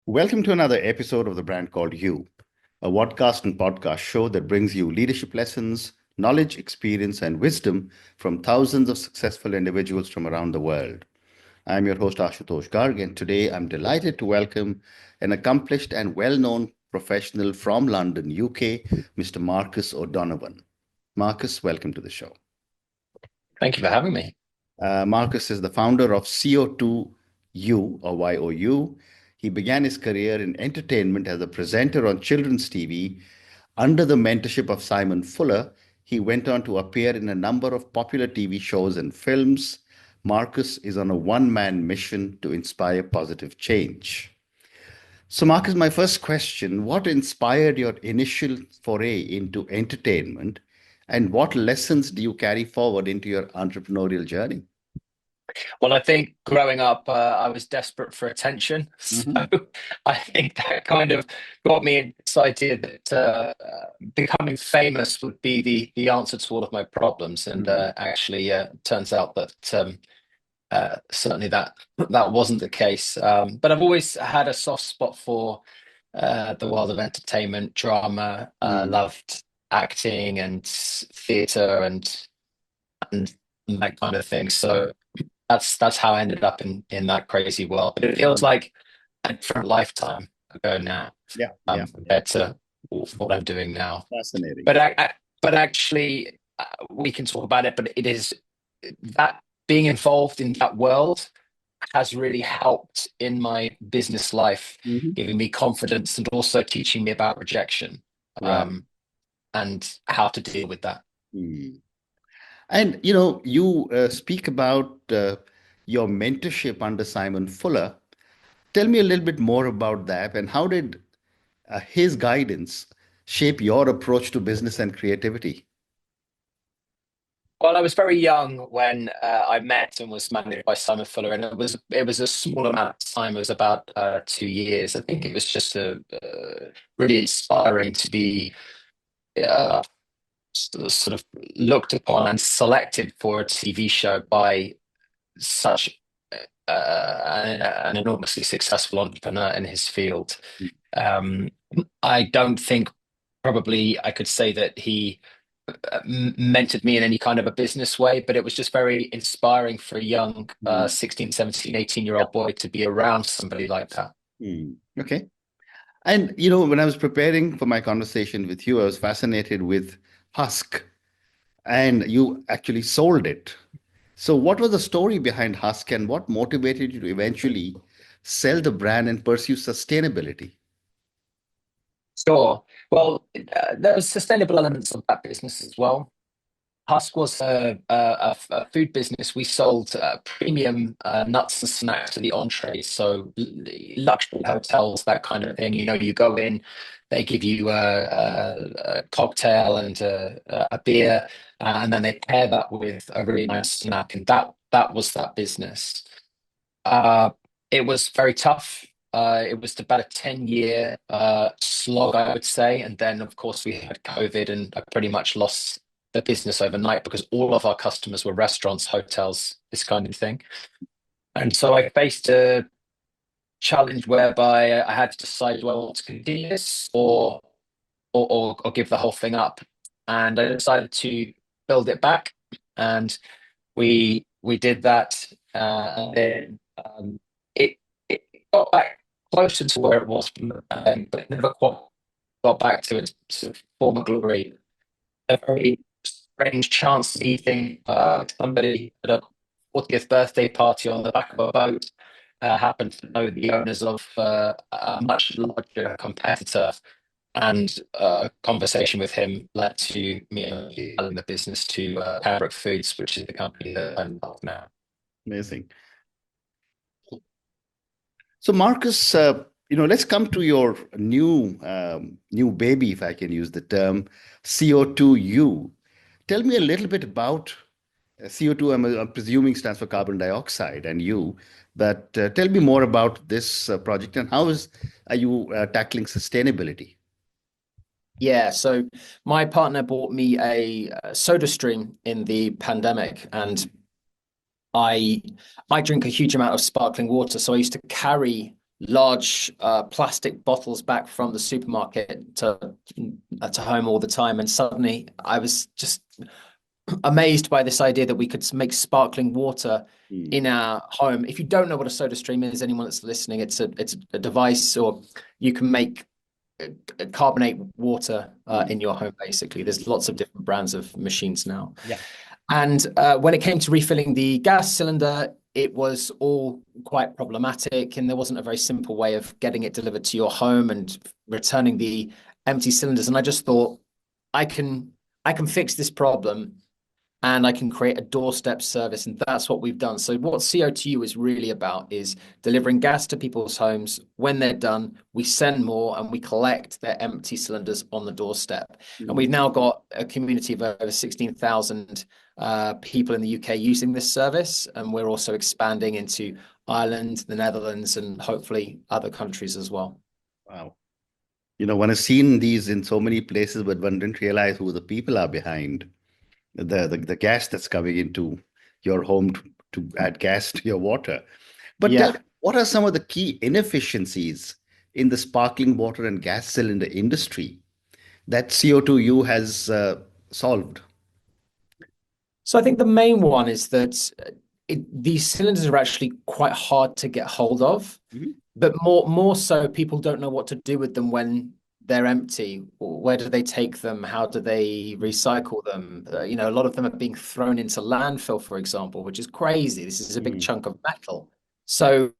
Welcome to another episode of the brand called You, a podcast and podcast show that brings you leadership lessons, knowledge, experience, and wisdom from thousands of successful individuals from around the world. I'm your host, Ashutosh Garg, and today I'm delighted to welcome an accomplished and well-known professional from London, UK, Mr. Marcus O'Donovan. Marcus, welcome to the show. Thank you for having me. Marcus is the founder of CO2 YOU or YOU. He began his career in entertainment as a presenter on children's TV. Under the mentorship of Simon Fuller, he went on to appear in a number of popular TV shows and films. Marcus is on a one-man mission to inspire positive change. So, Marcus, my first question, what inspired your initial foray into entertainment, and what lessons do you carry forward into your entrepreneurial journey? Well, I think growing up, I was desperate for attention. So Mhm. I think that kind of got me into this idea that becoming famous would be the answer to all of my problems. And Mhm. actually, turns out that certainly that wasn't the case. But I've always had a soft spot for the world of entertainment, drama, Mhm. loved acting and theatre and that kind of thing. So that's how I ended up in that crazy world. But it feels like a different lifetime ago now, Yeah, yeah, compared to what I'm doing now. fascinating. But but actually, we can talk about it. But it is that being involved in that world has really helped in my business life, Mhm. giving me confidence and also teaching me about rejection, Right. um, and how to deal with that. Mm. And you speak about your mentorship under Simon Fuller. Tell me a little bit more about that, and how did his guidance shape your approach to business and creativity? Well, I was very young when I met and was managed by Simon Fuller, and it was a small amount of time. It was about 2 years. I think it was just really inspiring to be uh, sort of looked upon and selected for a TV show by such an enormously successful entrepreneur in his field. Um, I don't think probably I could say that he mentored me in any kind of a business way, but it was just very inspiring for a young Mm. 16, 17, 18-year-old boy to be around somebody like that. Mm. Okay. And when I was preparing for my conversation with you, I was fascinated with Husk, and you actually sold it. So, what was the story behind Husk, and what motivated you to eventually sell the brand and pursue sustainability? Sure. Well, there was sustainable elements of that business as well. Husk was a food business. We sold premium nuts and snacks to the entrees, so luxury hotels, that kind of thing. You go in, they give you a cocktail and a beer, and then they pair that with a really nice snack, and that was that business. Uh, it was very tough. It was about a 10-year slog, I would say. And then, of course, we had COVID, and I pretty much lost the business overnight because all of our customers were restaurants, hotels, this kind of thing. And so I faced a challenge whereby I had to decide, do I want to continue this or give the whole thing up? And I decided to build it back. And we did that, and then it it got back closer to where it was from the pandemic, but it never quite got back to its sort of former glory. A very strange chance meeting somebody at a 40th birthday party on the back of a boat. Happened to know the owners of a much larger competitor, and a conversation with him led to me selling the business to Pembroke Foods, which is the company that I'm involved now. Amazing. So, Marcus, let's come to your new baby, if I can use the term, CO2 U. Tell me a little bit about CO2. I'm presuming stands for carbon dioxide, and U. But tell me more about this project, and how are you tackling sustainability? Yeah, so my partner bought me a soda stream in the pandemic, and I I drink a huge amount of sparkling water, so I used to carry large plastic bottles back from the supermarket to home all the time. And suddenly I was just amazed by this idea that we could make sparkling water Mm, in our home. If you don't know what a soda stream is, anyone that's listening, it's a device, or you can make carbonate water mm, in your home, basically. There's lots of different brands of machines now. yeah. And when it came to refilling the gas cylinder, it was all quite problematic, and there wasn't a very simple way of getting it delivered to your home and returning the empty cylinders. And I just thought, I can I can fix this problem, and I can create a doorstep service. And that's what we've done. So what CO2 YOU is really about is delivering gas to people's homes. When they're done, we send more and we collect their empty cylinders on the doorstep. And Mm, we've now got a community of over 16,000 people in the UK using this service. And we're also expanding into Ireland, the Netherlands, and hopefully other countries as well. wow. One has seen these in so many places, but one didn't realize who the people are behind the gas that's coming into your home to add gas to your water. But tell Yeah. me, what are some of the key inefficiencies in the sparkling water and gas cylinder industry that CO2 U has solved? So I think the main one is that these cylinders are actually quite hard to get hold of, Mhm. but more so people don't know what to do with them when they're empty. Where do they take them? How do they recycle them? A lot of them are being thrown into landfill, for example, which is crazy. This is a big Mm, chunk of metal. So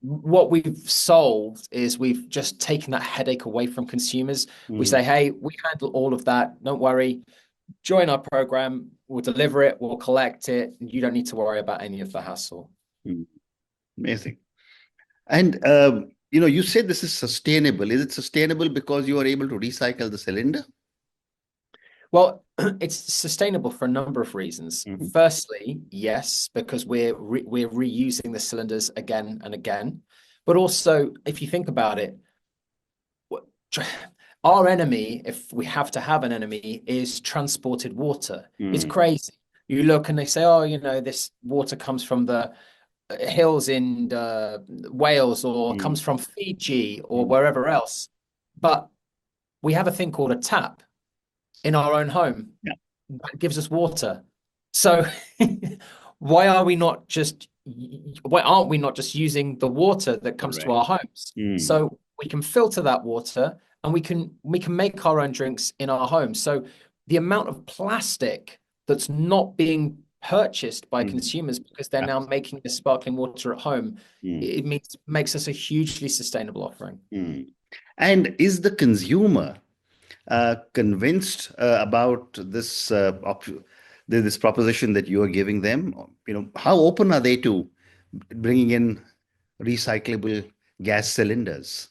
what we've solved is we've just taken that headache away from consumers. We mm, say, hey, we handle all of that. Don't worry, join our program, we'll deliver it, we'll collect it. You don't need to worry about any of the hassle. mm. Amazing. And you said this is sustainable. Is it sustainable because you are able to recycle the cylinder? Well, it's sustainable for a number of reasons. Hmm. Firstly, yes, because we're reusing the cylinders again and again. But also, if you think about it, our enemy, if we have to have an enemy, is transported water. It's Mm, crazy. You look and they say, oh, this water comes from the hills in Wales, or mm, comes from Fiji, or mm. wherever else. But we have a thing called a tap in our own home Yeah, that gives us water. So why are we not just why aren't we not just using the water that comes to correct. our homes? Mm, So we can filter that water, and we can make our own drinks in our homes. So the amount of plastic that's not being purchased by mm. consumers because they're now Absolutely. making this sparkling water at home, Mm, it makes us a hugely sustainable offering. mm. And is the consumer convinced about this proposition that you are giving them? How open are they to bringing in recyclable gas cylinders?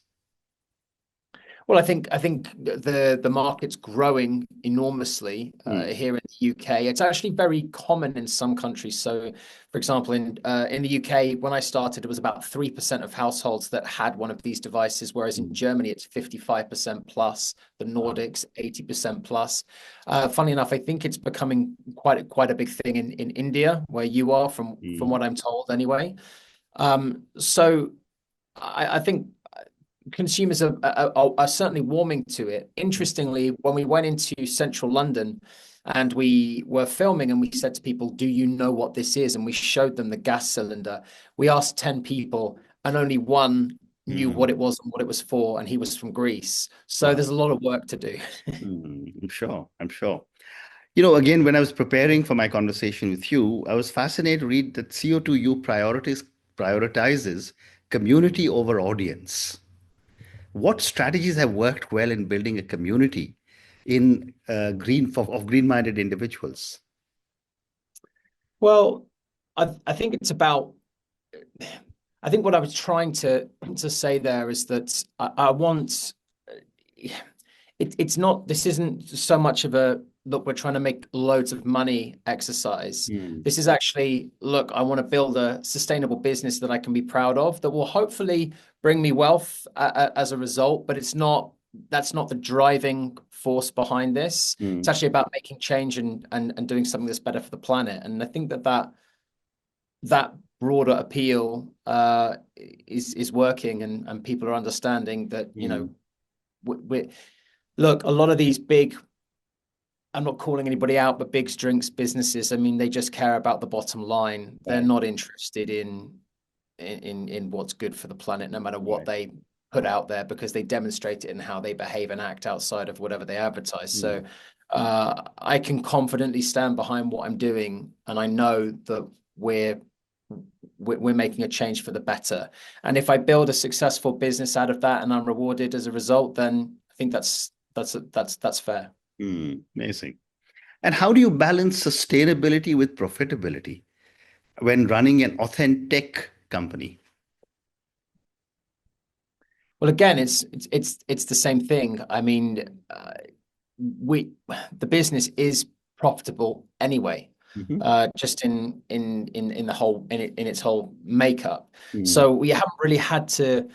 Well, I think the market's growing enormously Mm, here in the UK. It's actually very common in some countries. So, for example, in the UK, when I started, it was about 3% of households that had one of these devices, whereas in mm. Germany it's 55% plus, the Wow. Nordics 80% plus. Funny enough, I think it's becoming quite a big thing in India, where you are, from Mm, what I'm told anyway. So I think consumers are certainly warming to it. mm, Interestingly, when we went into central London and we were filming, and we said to people, do you know what this is? And we showed them the gas cylinder. We asked 10 people, and only one knew what mm. it was and what it was for, and he was from Greece. So Wow. there's a lot of work to do. I'm sure. I'm sure. Again, when I was preparing for my conversation with you, I was fascinated to read that CO2 U prioritizes community over audience. What strategies have worked well in building a community in of green-minded individuals? Well, I think it's about I think what I was trying to say there is that I want it's not this isn't so much of a look, we're trying to make loads of money exercise. Mm, This is actually, look, I want to build a sustainable business that I can be proud of, that will hopefully bring me wealth as a result, but that's not the driving force behind this. It's mm, actually about making change and doing something that's better for the planet. And I think that that broader appeal is working, and people are understanding that, Mm, we look, a lot of these big, I'm not calling anybody out, but big drinks businesses, I mean, they just care about the bottom line. They're right, not interested in what's good for the planet, no matter what right. they put out there, because they demonstrate it in how they behave and act outside of whatever they advertise. Mm, So I can confidently stand behind what I'm doing, and I know that we're we're making a change for the better. And if I build a successful business out of that and I'm rewarded as a result, then I think that's fair. amazing. And how do you balance sustainability with profitability when running an authentic company? Well, again, it's the same thing. I mean, we the business is profitable anyway, Hmm. just in the whole in its whole makeup. Mm, So we haven't really had to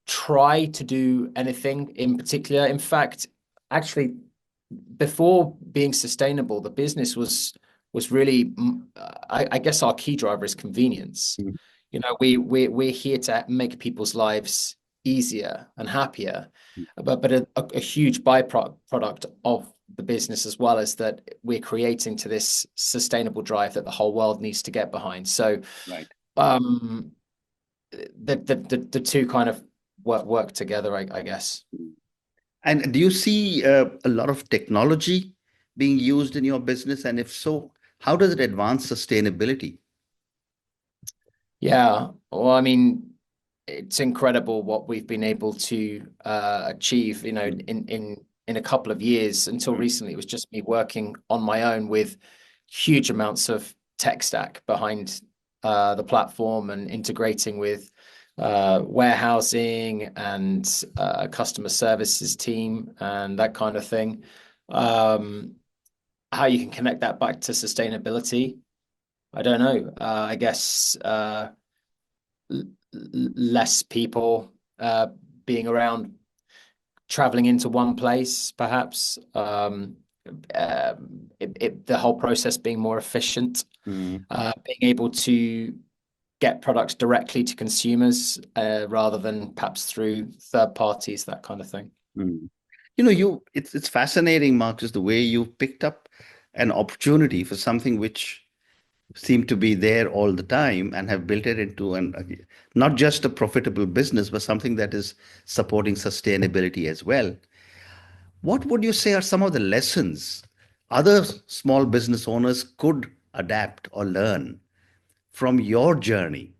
try to do anything in particular. In fact, actually, before being sustainable, the business was really, I guess our key driver is convenience. mm, We're here to make people's lives easier and happier, but a huge byproduct of the business as well is that we're creating to this sustainable drive that the whole world needs to get behind. So right. um, the two kind of work together, I guess. And do you see a lot of technology being used in your business? And if so, how does it advance sustainability? Yeah, well, I mean, it's incredible what we've been able to achieve, Mm, in a couple of years. Until mm, recently, it was just me working on my own with huge amounts of tech stack behind the platform and integrating with warehousing and customer services team and that kind of thing. Um, how you can connect that back to sustainability, I don't know. I guess less people being around, traveling into one place, perhaps. The whole process being more efficient, mm, being able to get products directly to consumers rather than perhaps through third parties, that kind of thing. mm. It's fascinating, Marcus, the way you picked up an opportunity for something which seemed to be there all the time and have built it into not just a profitable business, but something that is supporting sustainability as well. What would you say are some of the lessons other small business owners could adapt or learn from your journey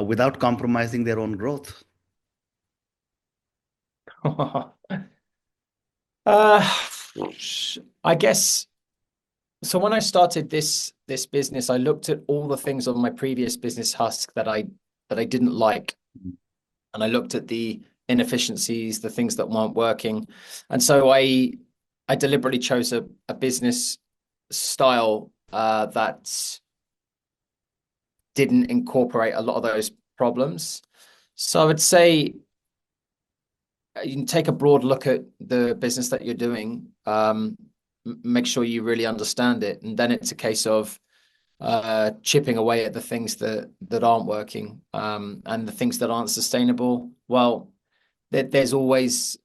without compromising their own growth? uh, I guess so. When I started this business, I looked at all the things on my previous business, Husk, that I didn't like, and I looked at the inefficiencies, the things that weren't working, and so I deliberately chose a business style that didn't incorporate a lot of those problems. So I would say you can take a broad look at the business that you're doing, make sure you really understand it, and then it's a case of chipping away at the things that aren't working, and the things that aren't sustainable. Well, there's always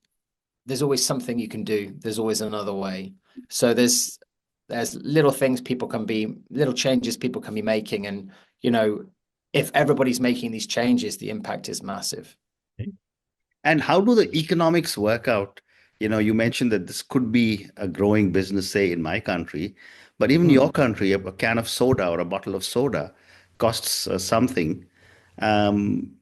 something you can do. There's always another way. So there's little changes people can be making, and you know, if everybody's making these changes, the impact is massive. And how do the economics work out? You mentioned that this could be a growing business, say, in my country, but even Mm, your country, a can of soda or a bottle of soda costs something. Um,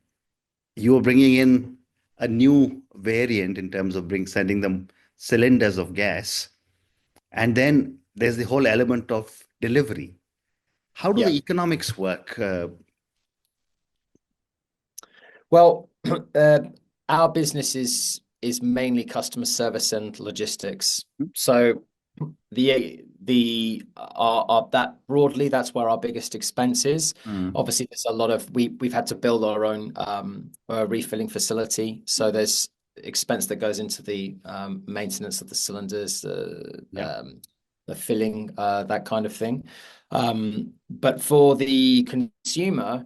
you are bringing in a new variant in terms of sending them cylinders of gas. And then there's the whole element of delivery. How do the yeah. economics work? Well, our business is mainly customer service and logistics. So that broadly, that's where our biggest expense is. Mm, Obviously, there's a lot of we've had to build our own refilling facility, so there's expense that goes into the maintenance of the cylinders, the yeah. the filling, that kind of thing. But for the consumer,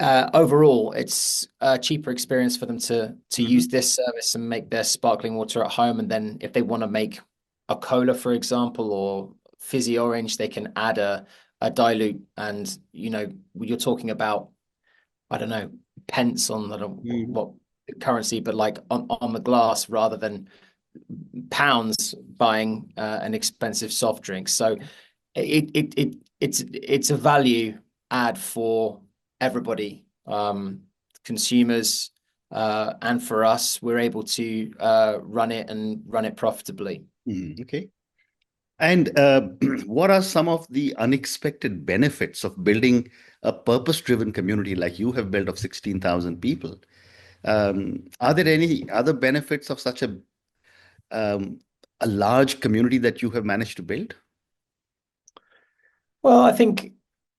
overall, it's a cheaper experience for them to Hmm. use this service and make their sparkling water at home. And then if they want to make a cola, for example, or fizzy orange, they can add a dilute. And you're talking about, I don't know, pence on, I don't know Hmm. what currency, but like on the glass rather than pounds buying an expensive soft drink. So it's a value add for everybody, consumers, and for us, we're able to run it and run it profitably. Okay. And what are some of the unexpected benefits of building a purpose-driven community like you have built of 16,000 people? Are there any other benefits of such um, a large community that you have managed to build? Well, I think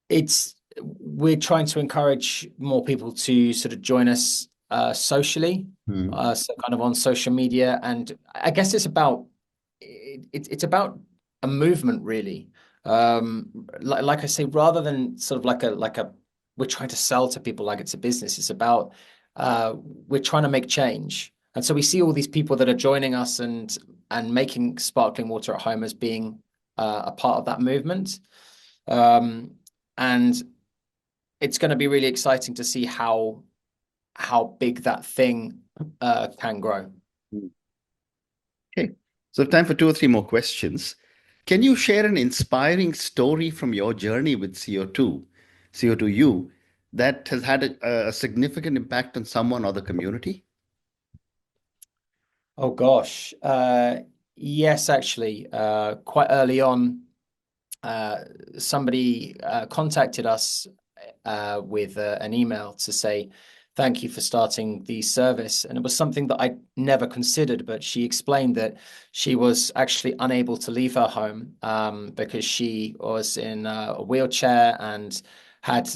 it's we're trying to encourage more people to sort of join us socially, Hmm. so kind of on social media, and I guess it's about a movement really. Like I say, rather than sort of like a we're trying to sell to people like it's a business. It's about we're trying to make change, and so we see all these people that are joining us and making sparkling water at home as being a part of that movement. Um, and it's going to be really exciting to see how big that thing can grow. Okay. So time for two or three more questions. Can you share an inspiring story from your journey with CO2 U, that has had a significant impact on someone or the community? Oh gosh, yes, actually, quite early on, uh, somebody contacted us with an email to say, thank you for starting the service. And it was something that I never considered, but she explained that she was actually unable to leave her home because she was in a wheelchair and had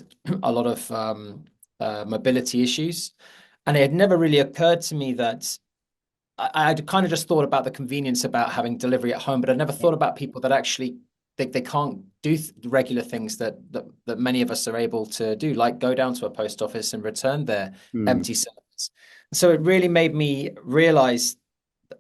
a lot of mobility issues. And it had never really occurred to me that I'd kind of just thought about the convenience about having delivery at home, but I never thought about people that actually they can't do regular things that many of us are able to do, like go down to a post office and return their Hmm. empty cylinders. So it really made me realize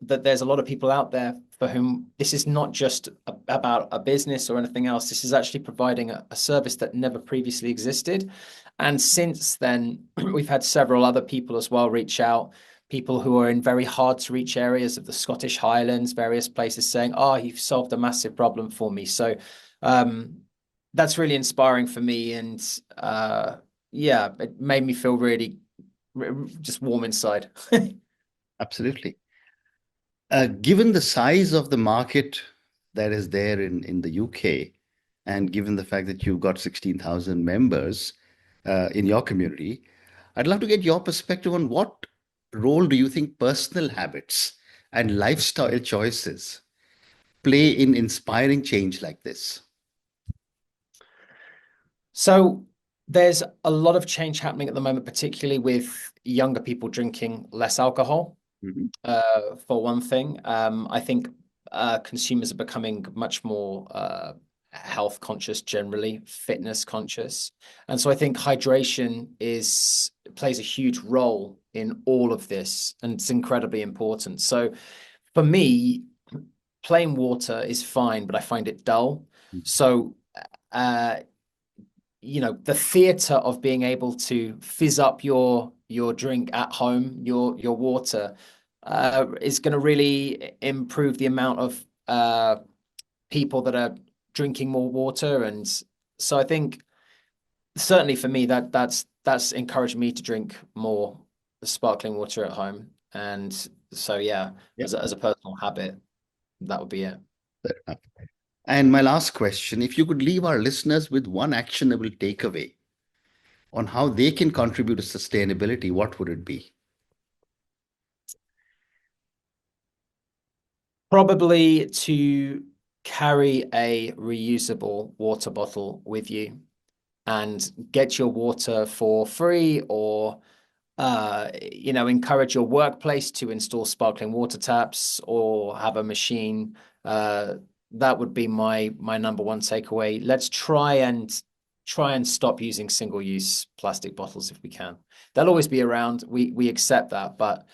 that there's a lot of people out there for whom this is not just about a business or anything else. This is actually providing a service that never previously existed. And since then, we've had several other people as well reach out, people who are in very hard to reach areas of the Scottish Highlands, various places saying, oh, you've solved a massive problem for me. So that's really inspiring for me. And yeah, it made me feel really just warm inside. Absolutely. Given the size of the market that is there in the UK, and given the fact that you've got 16,000 members in your community, I'd love to get your perspective on what role do you think personal habits and lifestyle choices play in inspiring change like this? So there's a lot of change happening at the moment, particularly with younger people drinking less alcohol. Mhm. For one thing, I think consumers are becoming much more health conscious, generally fitness conscious, and so I think hydration is plays a huge role in all of this, and it's incredibly important. So for me, plain water is fine, but I find it dull. So uh, the theater of being able to fizz up your drink at home, your water, is going to really improve the amount of people that are drinking more water. And so I think certainly for me that's encouraged me to drink more sparkling water at home. And so yeah, Yeah. as a personal habit, that would be it. Fair enough. And my last question, if you could leave our listeners with one actionable takeaway on how they can contribute to sustainability, what would it be? Probably to carry a reusable water bottle with you and get your water for free, or encourage your workplace to install sparkling water taps or have a machine that would be my number one takeaway. Let's try and stop using single-use plastic bottles if we can. They'll always be around. We accept that, but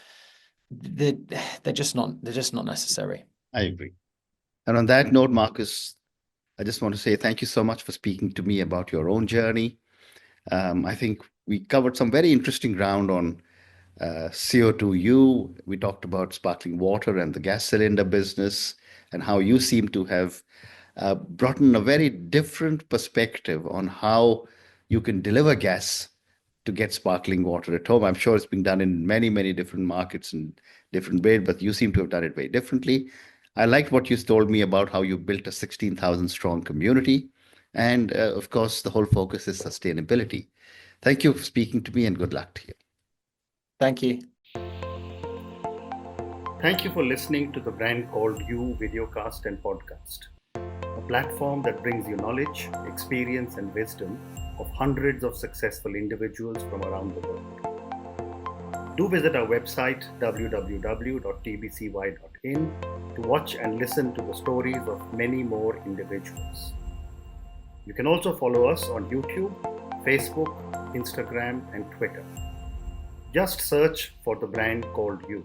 they're just not necessary. I agree. And on that note, Marcus, I just want to say thank you so much for speaking to me about your own journey. I think we covered some very interesting ground on CO2 YOU. We talked about sparkling water and the gas cylinder business and how you seem to have brought in a very different perspective on how you can deliver gas to get sparkling water at home. I'm sure it's been done in many, many different markets and different ways, but you seem to have done it very differently. I liked what you told me about how you built a 16,000 strong community. And of course, the whole focus is sustainability. Thank you for speaking to me and good luck to you. Thank you. Thank you for listening to the Brand Called You videocast and podcast, a platform that brings you knowledge, experience, and wisdom of hundreds of successful individuals from around the world. Do visit our website www.tbcy.in to watch and listen to the stories of many more individuals. You can also follow us on YouTube, Facebook, Instagram, and Twitter. Just search for the Brand Called You.